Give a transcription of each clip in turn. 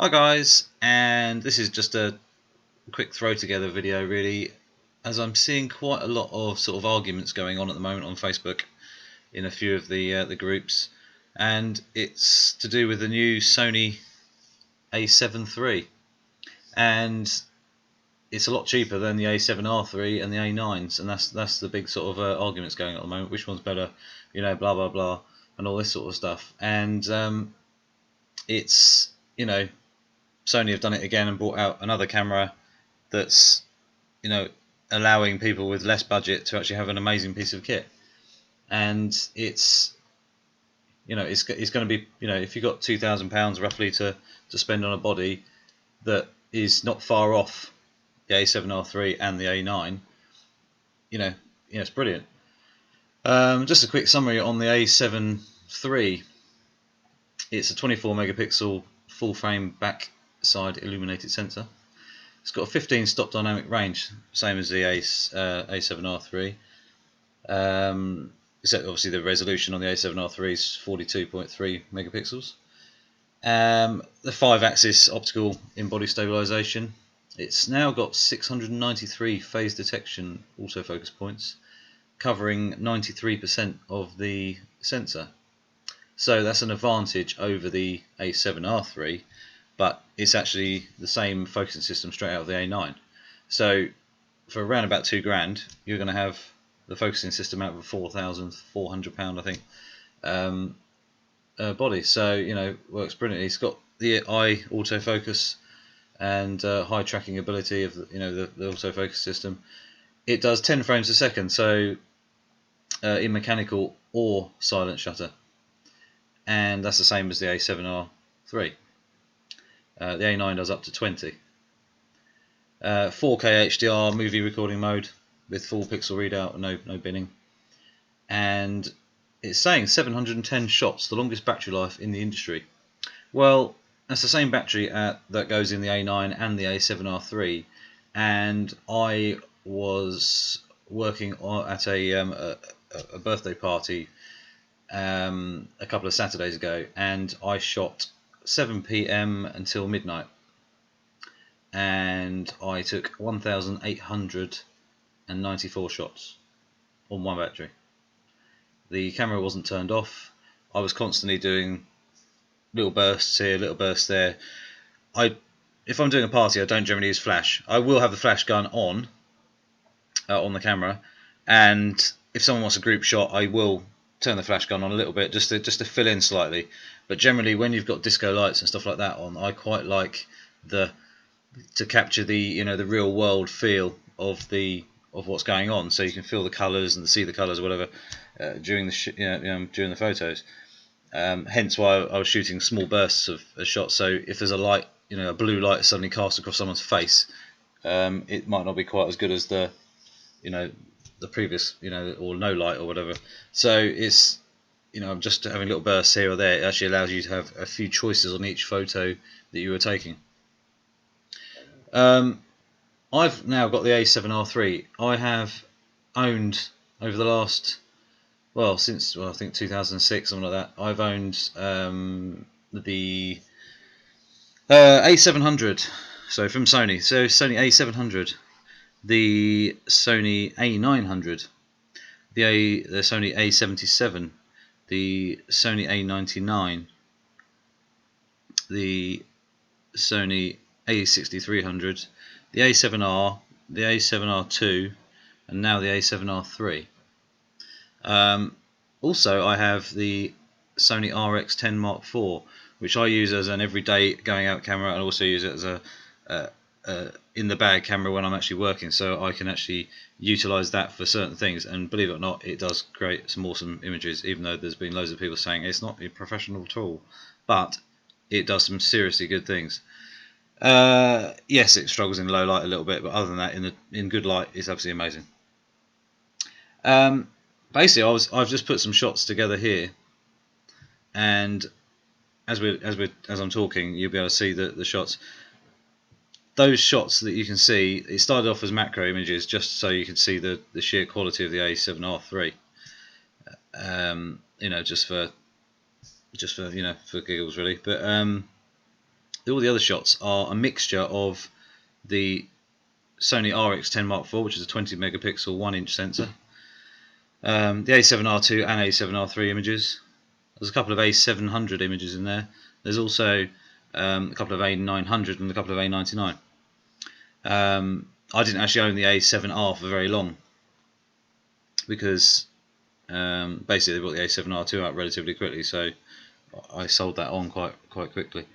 Hi guys, and this is just a quick throw together video really, as I'm seeing quite a lot of sort of arguments going on at the moment on Facebook in a few of the groups, and it's to do with the new Sony A7 III, and it's a lot cheaper than the A7R III and the A9s, and that's the big sort of arguments going on at the moment. Which one's better, blah blah blah, and all this sort of stuff. And it's Sony have done it again and brought out another camera that's you know allowing people with less budget to actually have an amazing piece of kit. And it's going to be, if you've got £2,000 roughly to spend on a body that is not far off the A7R III and the A9, it's brilliant. Just a quick summary on the A7 III. It's a 24 megapixel full frame backside illuminated sensor. It's got a 15 stop dynamic range, same as the A7R III. Except obviously the resolution on the A7R III is 42.3 megapixels. The 5-axis optical in-body stabilization. It's now got 693 phase detection autofocus points, covering 93% of the sensor. So that's an advantage over the A7R III, but it's actually the same focusing system straight out of the A9. So for around about £2,000, you're going to have the focusing system out of a £4,400, I think, body. So works brilliantly. It's got the eye autofocus and high tracking ability of the autofocus system. It does 10 frames a second, so in mechanical or silent shutter, and that's the same as the A7R III. The A9 does up to 20. 4K HDR movie recording mode with full pixel readout and no binning. And it's saying 710 shots, the longest battery life in the industry. Well, that's the same battery that goes in the A9 and the A7R III. And I was working at a birthday party a couple of Saturdays ago, and I shot 7 PM until midnight, and I took 1,894 shots on one battery. The camera wasn't turned off. I was constantly doing little bursts here, little bursts there. If I'm doing a party, I don't generally use flash. I will have the flash gun on the camera, and if someone wants a group shot, I will turn the flash gun on a little bit just to fill in slightly. But generally, when you've got disco lights and stuff like that on, I quite like to capture the the real world feel of what's going on, so you can feel the colours and see the colours or whatever during the photos. Hence why I was shooting small bursts of shots. So if there's a light, a blue light suddenly cast across someone's face, it might not be quite as good as the previous, or no light or whatever. So it's, I'm just having little bursts here or there. It actually allows you to have a few choices on each photo that you were taking. I've now got the A7R III. I have owned over the last, since I think 2006, something like that. I've owned the A700, so from Sony. So Sony A700, the Sony A900, the Sony A77, the Sony A99, the Sony A6300, the A7R, the A7R2, and now the A7R III. Also, I have the Sony RX10 Mark IV, which I use as an everyday going out camera, and also use it as a in the bag camera when I'm actually working, so I can actually utilize that for certain things. And believe it or not, it does create some awesome images, even though there's been loads of people saying it's not a professional tool, but it does some seriously good things. Yes, it struggles in low light a little bit, but other than that, in good light, it's absolutely amazing. Basically, I've just put some shots together here, and as I'm talking, you'll be able to see the shots. Those shots that you can see, it started off as macro images, just so you can see the sheer quality of the A7R III. Just for giggles, really. But all the other shots are a mixture of the Sony RX10 Mark IV, which is a 20 megapixel 1-inch sensor, the A7R2 and A7R3 images. There's a couple of A700 images in there. There's also a couple of A900 and a couple of A99. I didn't actually own the A7R for very long because basically they brought the A7R2 out relatively quickly, so I sold that on quite quickly.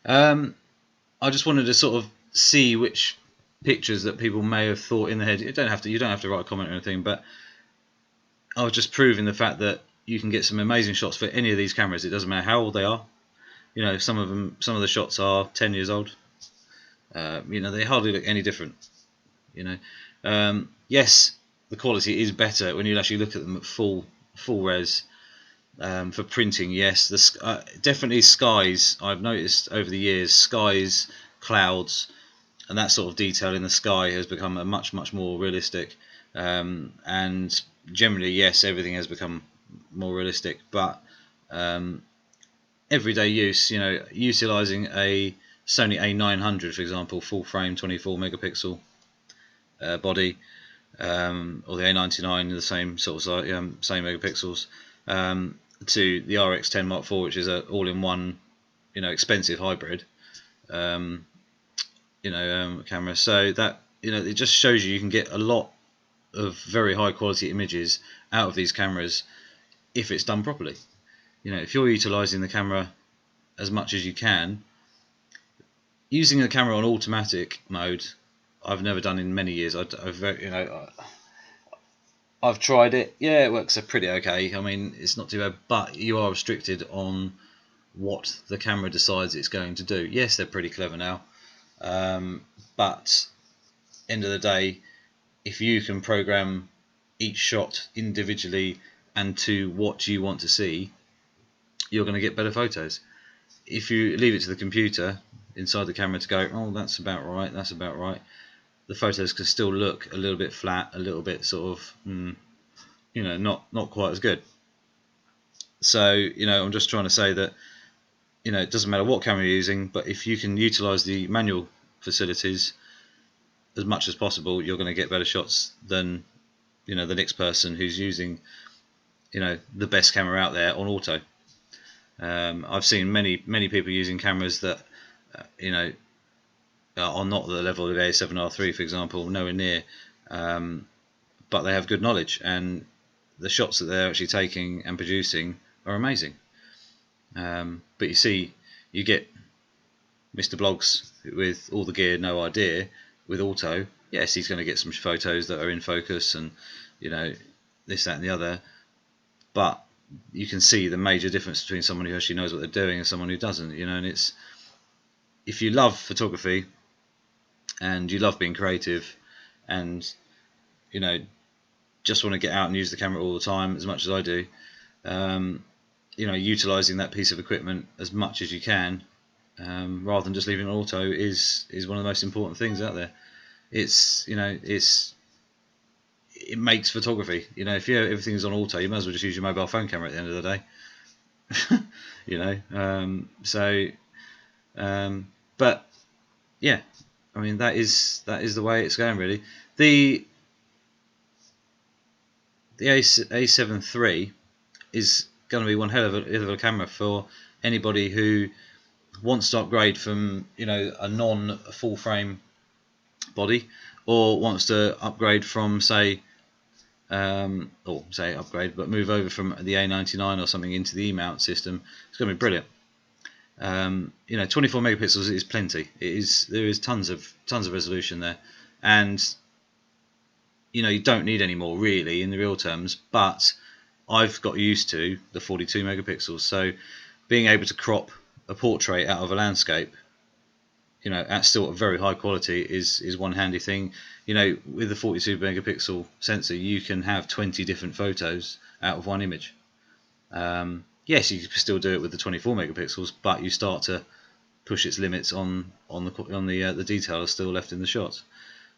I just wanted to sort of see which pictures that people may have thought in their head. You don't have to write a comment or anything, but I was just proving the fact that you can get some amazing shots for any of these cameras. It doesn't matter how old they are. You know, some of the shots are 10 years old. You know, they hardly look any different. You know, yes, the quality is better when you actually look at them at full res. For printing, yes, definitely skies. I've noticed over the years, skies, clouds, and that sort of detail in the sky has become a much more realistic. And generally, yes, everything has become more realistic. But everyday use, you know, utilizing a Sony A900, for example, full frame, 24 megapixel body, or the A99, the same sort of size, same megapixels. To the RX10 Mark IV, which is an all-in-one, you know, expensive hybrid, camera. So that, you know, it just shows you can get a lot of very high quality images out of these cameras if it's done properly. You know, if you're utilizing the camera as much as you can, using the camera on automatic mode, I've never done in many years. I've tried it. Yeah, it works pretty okay. I mean, it's not too bad, but you are restricted on what the camera decides it's going to do. Yes, they're pretty clever now, but end of the day, if you can program each shot individually and to what you want to see, you're going to get better photos. If you leave it to the computer inside the camera to go, oh, that's about right, the photos can still look a little bit flat, a little bit sort of, you know, not quite as good. So, you know, I'm just trying to say that, you know, it doesn't matter what camera you're using, but if you can utilize the manual facilities as much as possible, you're going to get better shots than, you know, the next person who's using, you know, the best camera out there on auto. I've seen many people using cameras that, you know, are not at the level of the A7R3, for example, nowhere near, but they have good knowledge, and the shots that they're actually taking and producing are amazing. But you see, you get Mr. Blogs with all the gear, no idea, with auto. Yes, he's going to get some photos that are in focus and, you know, this, that and the other, but you can see the major difference between someone who actually knows what they're doing and someone who doesn't, you know. And it's, if you love photography and you love being creative and, you know, just want to get out and use the camera all the time as much as I do, you know, utilizing that piece of equipment as much as you can, rather than just leaving it auto, is one of the most important things out there. It's, you know, it makes photography. You know, if everything's on auto, you might as well just use your mobile phone camera at the end of the day. You know, but yeah, I mean, that is the way it's going, really. The A7iii is going to be one hell of a camera for anybody who wants to upgrade from, you know, a non full frame body, or wants to upgrade from, say, but move over from the A99 or something into the E-mount system. It's going to be brilliant. You know, 24 megapixels is plenty. There is tons of resolution there, and you know, you don't need any more really in the real terms. But I've got used to the 42 megapixels, so being able to crop a portrait out of a landscape, you know, at still a very high quality is one handy thing. You know, with the 42 megapixel sensor, you can have 20 different photos out of one image. Yes, you can still do it with the 24 megapixels, but you start to push its limits on the detail still left in the shots.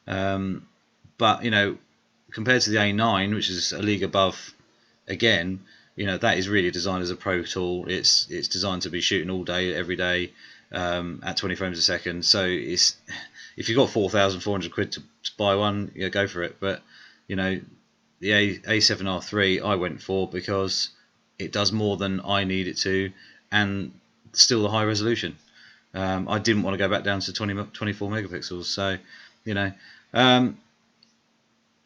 But you know, compared to the A9, which is a league above, again, that is really designed as a pro tool. It's designed to be shooting all day, every day, at 20 frames a second. So it's, if you've got 4,400 quid to buy one, go for it. But the A7R3 I went for because it does more than I need it to, and still the high resolution. I didn't want to go back down to 24 megapixels. So, um,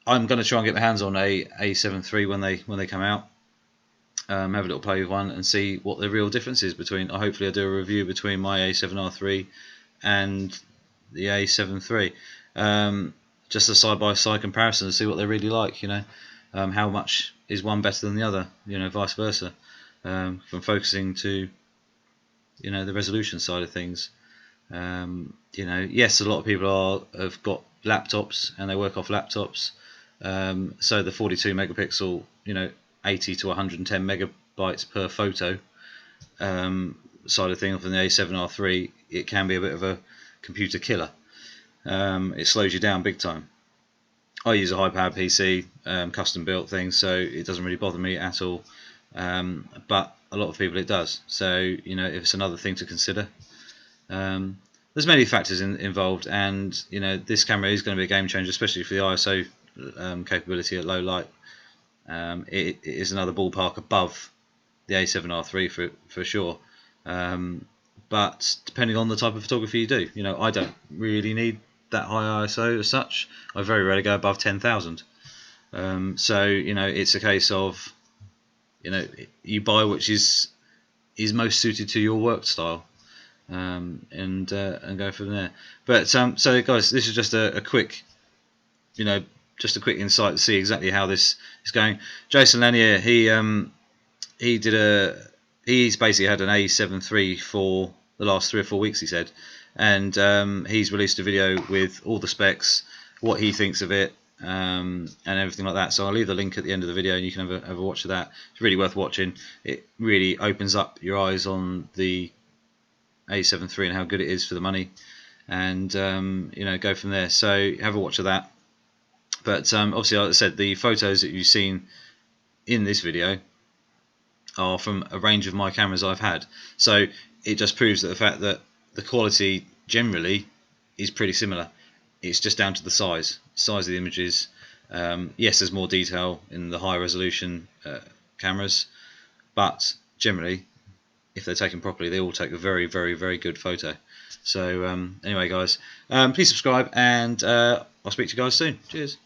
I'm going to try and get my hands on a A7 III when they come out. Have a little play with one and see what the real difference is between. Hopefully, I'll do a review between my A7R3 and the A7 III. Just a side-by-side comparison to see what they're really like. How much is one better than the other? Vice versa. From focusing to the resolution side of things. Yes, a lot of people have got laptops and they work off laptops. So the 42 megapixel, 80 to 110 megabytes per photo side of thing from the A7R3, it can be a bit of a computer killer. It slows you down big time. I use a high-powered PC, custom built thing, so it doesn't really bother me at all. But a lot of people it does. So it's another thing to consider. There's many factors involved, and this camera is going to be a game changer, especially for the ISO capability at low light. It is another ballpark above the A7R3 for sure. But depending on the type of photography you do, I don't really need that high ISO as such. I very rarely go above 10,000. So it's a case of you buy which is most suited to your work style. And go from there. But so guys, this is just a quick, just a quick insight to see exactly how this is going. Jason Lanier, he's basically had an A7 III for the last 3 or 4 weeks, he said, and he's released a video with all the specs, what he thinks of it, and everything like that. So I'll leave the link at the end of the video, and you can have a watch of that. It's really worth watching. It really opens up your eyes on the A7 III and how good it is for the money, and go from there. So have a watch of that. But obviously, like I said, the photos that you've seen in this video are from a range of my cameras I've had. So it just proves that the fact that the quality generally is pretty similar. It's just down to the size of the images. Yes, there's more detail in the high resolution cameras, but generally, if they're taken properly, they all take a very, very, very good photo. So anyway, guys, please subscribe, and I'll speak to you guys soon. Cheers.